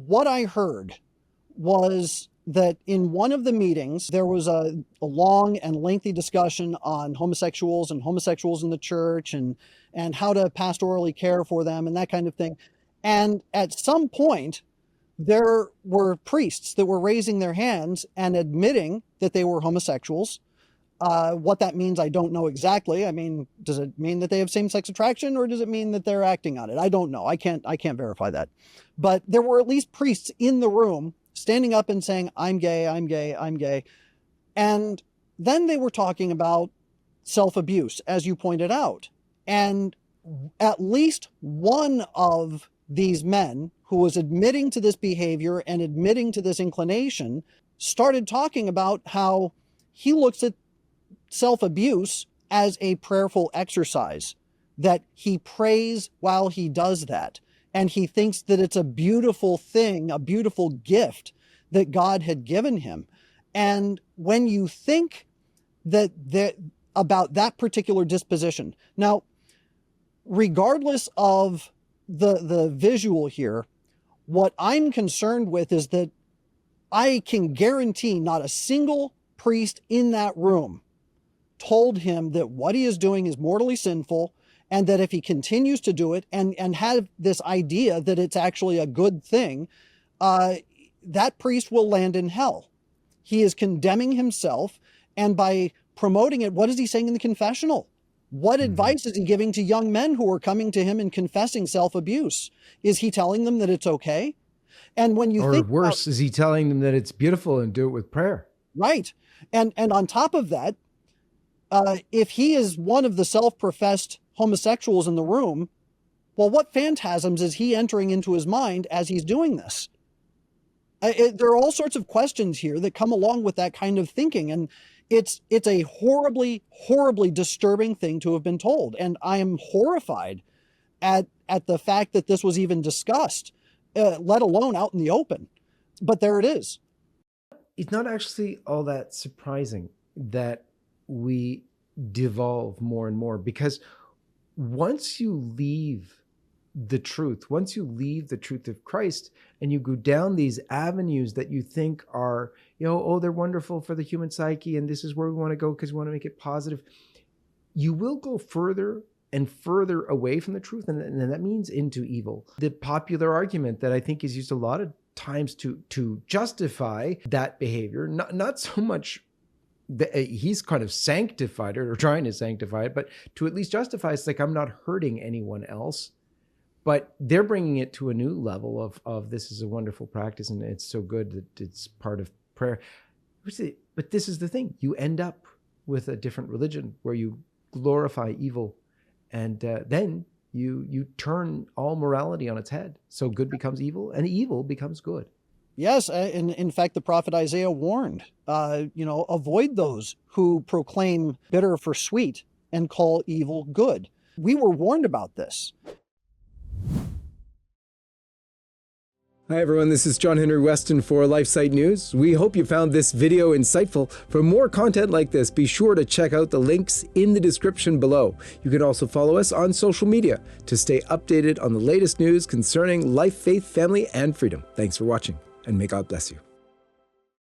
what I heard was that in one of the meetings, there was a long and lengthy discussion on homosexuals and homosexuals in the church and how to pastorally care for them and that kind of thing. And at some point, there were priests that were raising their hands and admitting that they were homosexuals. What that means, I don't know exactly. I mean, does it mean that they have same-sex attraction, or does it mean that they're acting on it? I don't know. I can't verify that. But there were at least priests in the room standing up and saying, I'm gay, I'm gay, I'm gay. And then they were talking about self-abuse, as you pointed out. And at least one of these men who was admitting to this behavior and admitting to this inclination started talking about how he looks at self-abuse as a prayerful exercise, that he prays while he does that. And he thinks that it's a beautiful thing, a beautiful gift that God had given him. And when you think about that particular disposition, now, regardless of the visual here, what I'm concerned with is that I can guarantee not a single priest in that room told him that what he is doing is mortally sinful, and that if he continues to do it and have this idea that it's actually a good thing, that priest will land in hell. He is condemning himself, and by promoting it, what is he saying in the confessional? What advice is he giving to young men who are coming to him and confessing self-abuse? Is he telling them that it's okay? And when you think, or worse, is he telling them that it's beautiful and do it with prayer? Right. And on top of that, if he is one of the self-professed homosexuals in the room, well, what phantasms is he entering into his mind as he's doing this? There are all sorts of questions here that come along with that kind of thinking. And it's a horribly, horribly disturbing thing to have been told. And I am horrified at the fact that this was even discussed, let alone out in the open. But there it is. It's not actually all that surprising that we devolve more and more, because once you leave the truth, once you leave the truth of Christ and you go down these avenues that you think are, oh, they're wonderful for the human psyche and this is where we want to go because we want to make it positive, you will go further and further away from the truth. And that means into evil. The popular argument that I think is used a lot of times to justify that behavior, not so much he's kind of sanctified it or trying to sanctify it, but to at least justify it's like, I'm not hurting anyone else. But they're bringing it to a new level of this is a wonderful practice and it's so good that it's part of prayer. But this is the thing. You end up with a different religion where you glorify evil, and then you turn all morality on its head. So good becomes evil and evil becomes good. Yes, in fact, the prophet Isaiah warned, avoid those who proclaim bitter for sweet and call evil good. We were warned about this. Hi everyone, this is John Henry Weston for LifeSite News. We hope you found this video insightful. For more content like this, be sure to check out the links in the description below. You can also follow us on social media to stay updated on the latest news concerning life, faith, family, and freedom. Thanks for watching, and may God bless you.